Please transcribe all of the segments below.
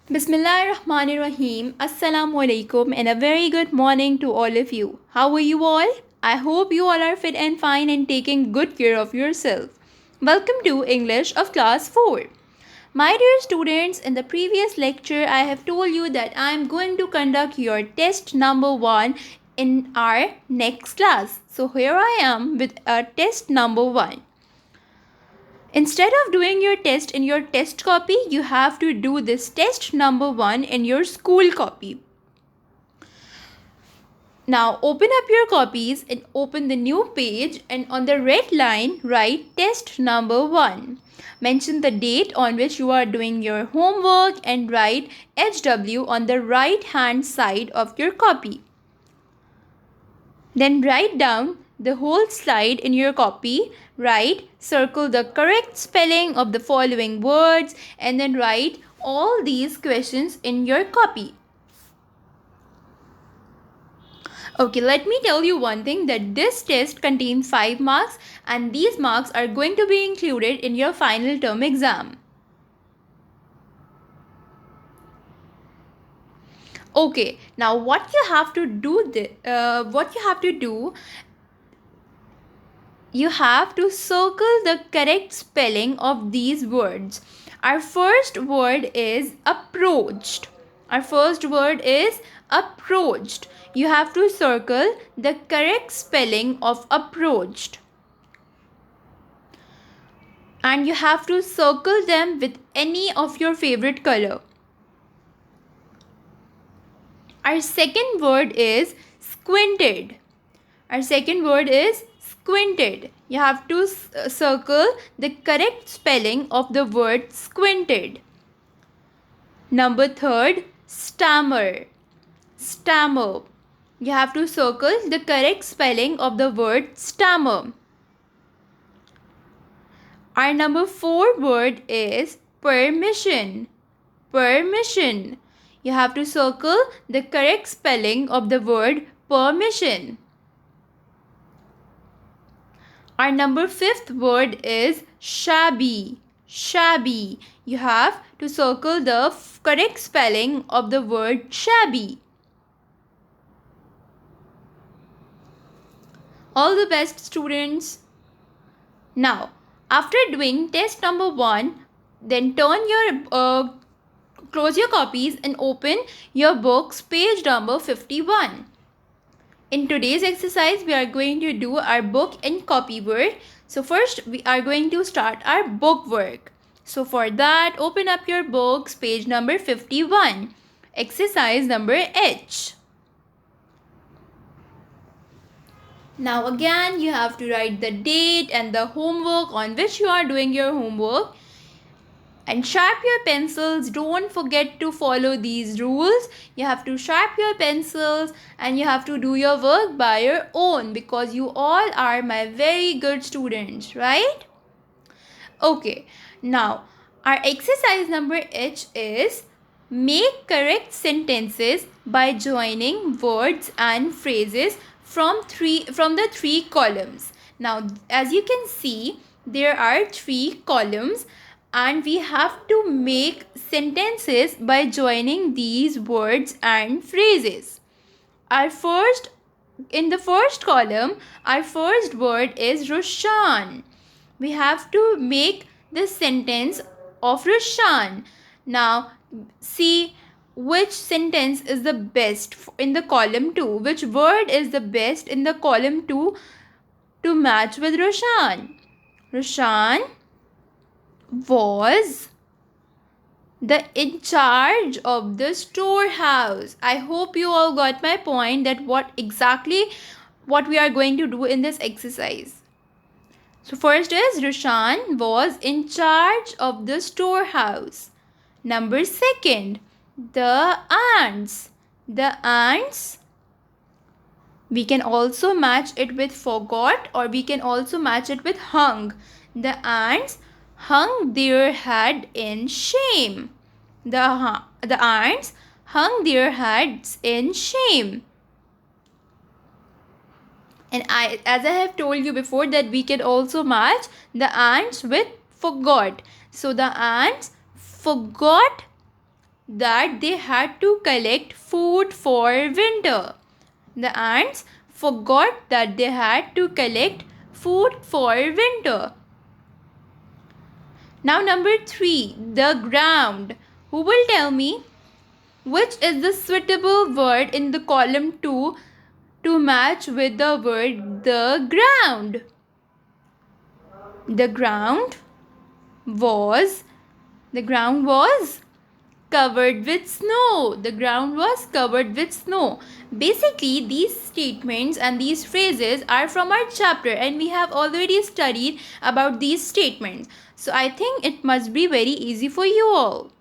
Bismillahirrahmanirrahim. Assalamu alaikum and a very good morning to all of you. How are you all? I hope you all are fit and fine and taking good care of yourself. Welcome to English of Class 4. My dear students, in the previous lecture, I have told you that I am going to conduct your test number 1 in our next class. So here I am with test number 1. Instead of doing your test in your test copy, you have to do this test number 1 in your school copy. Now open up your copies and open the new page, and on the red line write test number 1. Mention the date on which you are doing your homework and write HW on the right hand side of your copy. Then write down the whole slide in your copy. Write, circle the correct spelling of the following words, and then write all these questions in your copy. Okay, let me tell you one thing, that this test contains 5 marks and these marks are going to be included in your final term exam. Okay, now what you have to do, you have to circle the correct spelling of these words. Our first word is approached. You have to circle the correct spelling of approached. And you have to circle them with any of your favorite color. Our second word is squinted. You have to circle the correct spelling of the word squinted. Number third, stammer. You have to circle the correct spelling of the word stammer. Our number 4 word is permission. You have to circle the correct spelling of the word permission. Our number 5th word is shabby. You have to circle the correct spelling of the word shabby. All the best, students. Now, after doing test number 1, then close your copies and open your books, page number 51. In today's exercise, we are going to do our book and copy work. So first, we are going to start our book work. So for that, open up your books, page number 51. Exercise number H. Now again, you have to write the date and the homework on which you are doing your homework. And sharp your pencils. Don't forget to follow these rules. You have to sharp your pencils and you have to do your work by your own, because you all are my very good students, right? Okay, now our exercise number H is make correct sentences by joining words and phrases from the 3 columns. Now, as you can see, there are 3 columns and we have to make sentences by joining these words and phrases. In the first column, our first word is Roshan. We have to make the sentence of Roshan. Now, see which sentence is the best in the column 2. Which word is the best in the column 2 to match with Roshan? Roshan was in charge of the storehouse. I hope you all got my point, that what we are going to do in this exercise. So first is Roshan was in charge of the storehouse. Number 2, the ants. We can also match it with forgot, or we can also match it with hung. The ants hung their head in shame. The ants hung their heads in shame. And as I have told you before, that we can also match the ants with forgot. So the ants forgot that they had to collect food for winter. The ants forgot that they had to collect food for winter. Now number 3, the ground. Who will tell me which is the suitable word in the column 2 to match with the word the ground? The ground was covered with snow. The ground was covered with snow. Basically, these statements and these phrases are from our chapter, and we have already studied about these statements. So I think it must be very easy for you all.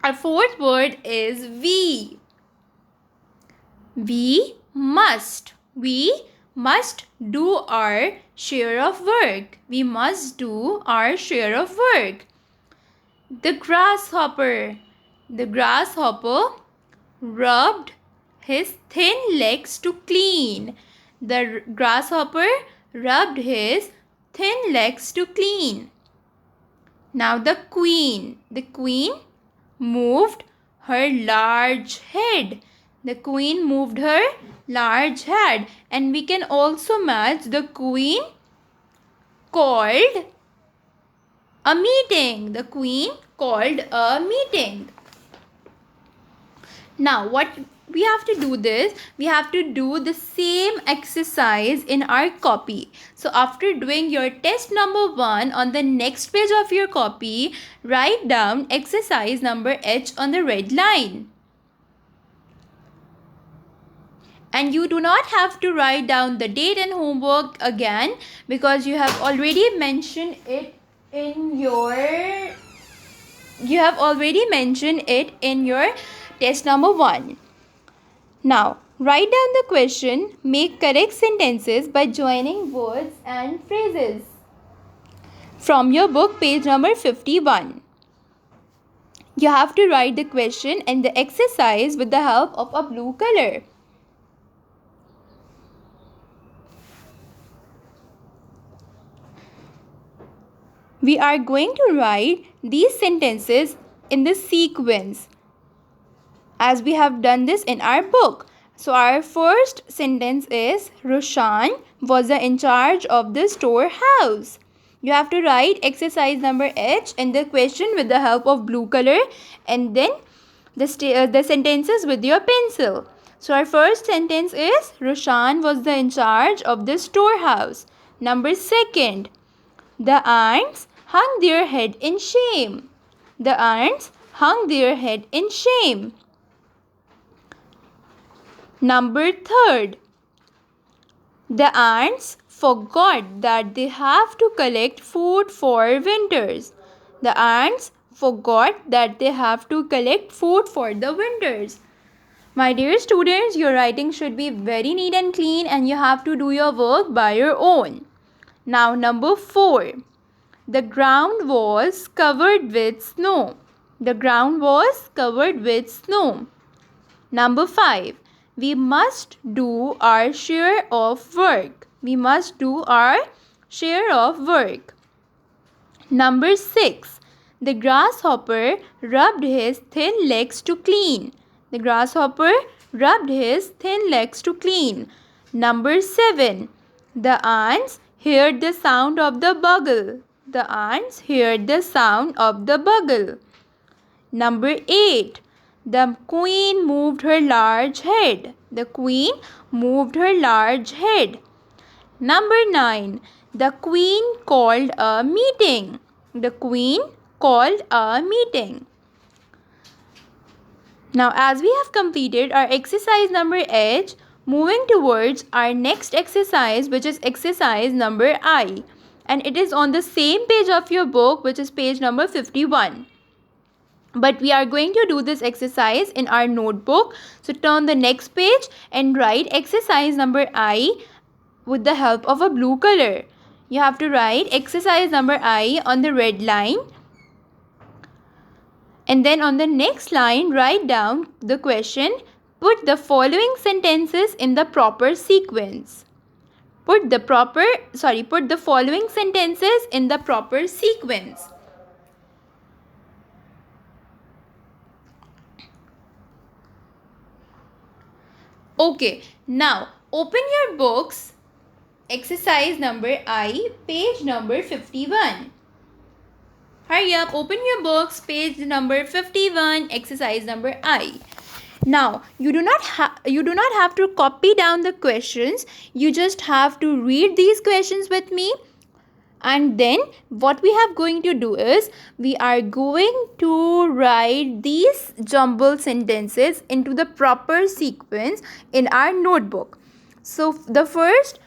Our fourth word is we. We must do our share of work. We must do our share of work. The grasshopper rubbed his thin legs to clean. The grasshopper rubbed his thin legs to clean. Now the queen moved her large head. The queen moved her large head, and we can also match the queen called a meeting. The queen called a meeting. Now what we have to do we have to do the same exercise in our copy. So after doing your test number 1 on the next page of your copy, write down exercise number H on the red line. And you do not have to write down the date and homework again, because you have already mentioned it in your test number 1. Now, write down the question, make correct sentences by joining words and phrases from your book, page number 51. You have to write the question and the exercise with the help of a blue color. We are going to write these sentences in the sequence as we have done this in our book. So our first sentence is, Roshan was in charge of the storehouse. You have to write exercise number H in the question with the help of blue color, and then the sentences with your pencil. So our first sentence is, Roshan was in charge of the storehouse. Number 2, the ants hung their head in shame. The ants hung their head in shame. Number 3, the ants forgot that they have to collect food for winters. The ants forgot that they have to collect food for the winters. My dear students, your writing should be very neat and clean, and you have to do your work by your own. Now number 4, the ground was covered with snow. The ground was covered with snow. Number 5, we must do our share of work. We must do our share of work. Number 6, the grasshopper rubbed his thin legs to clean. The grasshopper rubbed his thin legs to clean. Number 7, the ants heard the sound of the bugle. The ants heard the sound of the bugle. Number 8, the queen moved her large head. The queen moved her large head. Number 9, the queen called a meeting. The queen called a meeting. Now, as we have completed our exercise number H, moving towards our next exercise, which is exercise number I. And it is on the same page of your book, which is page number 51. But we are going to do this exercise in our notebook. So turn the next page and write exercise number I with the help of a blue color. You have to write exercise number I on the red line. And then on the next line, write down the question. Put the following sentences in the proper sequence. Put the following sentences in the proper sequence. Okay, now open your books, exercise number I, page number 51. Hurry up, open your books, page number 51, exercise number I. Now, you do not have to copy down the questions. You just have to read these questions with me. And then what we have going to do is we are going to write these jumbled sentences into the proper sequence in our notebook. So the first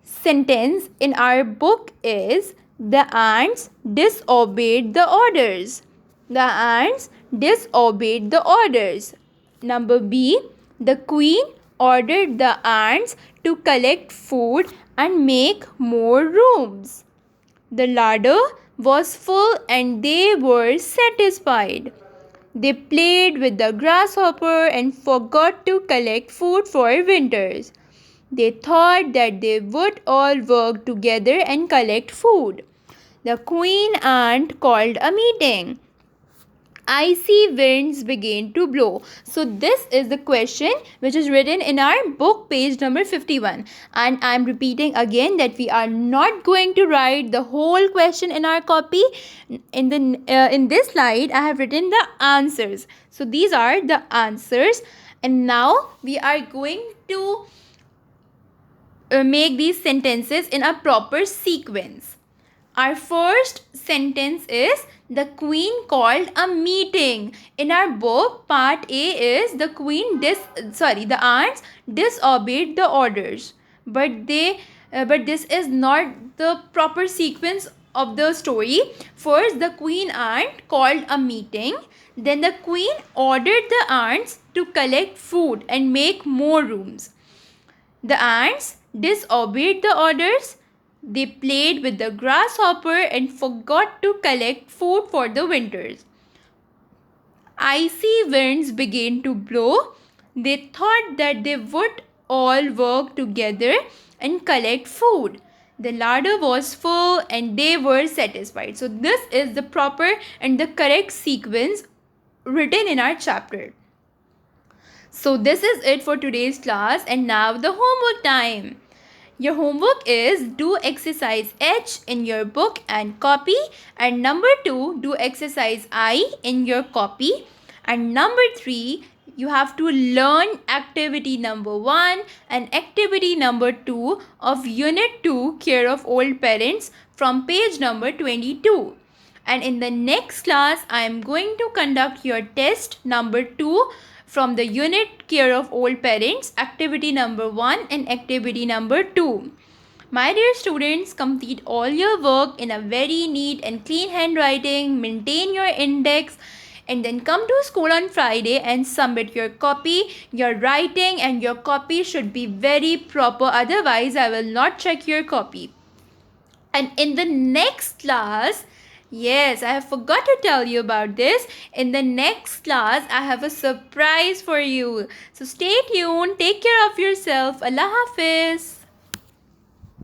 sentence in our book is the ants disobeyed the orders. The ants disobeyed the orders. Number B, the queen ordered the ants to collect food and make more rooms. The larder was full and they were satisfied. They played with the grasshopper and forgot to collect food for winters. They thought that they would all work together and collect food. The queen ant called a meeting. Icy winds began to blow. So this is the question which is written in our book, page number 51. And I am repeating again that we are not going to write the whole question in our copy. In this slide, I have written the answers. So these are the answers. And now we are going to make these sentences in a proper sequence. Our first sentence is the queen called a meeting. In our book, part A is the ants disobeyed the orders. But this is not the proper sequence of the story. First, the queen ant called a meeting. Then the queen ordered the ants to collect food and make more rooms. The ants disobeyed the orders. They played with the grasshopper and forgot to collect food for the winters. Icy winds began to blow. They thought that they would all work together and collect food. The larder was full and they were satisfied. So this is the proper and the correct sequence written in our chapter. So this is it for today's class, and now the homework time. Your homework is do exercise H in your book and copy, and number 2, do exercise I in your copy, and number 3, you have to learn activity number 1 and activity number 2 of unit 2, care of old parents, from page number 22. And in the next class, I am going to conduct your test number 2 from the unit care of old parents, activity number 1 and activity number 2. My dear students, complete all your work in a very neat and clean handwriting, maintain your index, and then come to school on Friday and submit your copy. Your writing and your copy should be very proper, otherwise I will not check your copy. And in the next class, yes, I have forgot to tell you about this. In the next class, I have a surprise for you. So stay tuned. Take care of yourself. Allah Hafiz.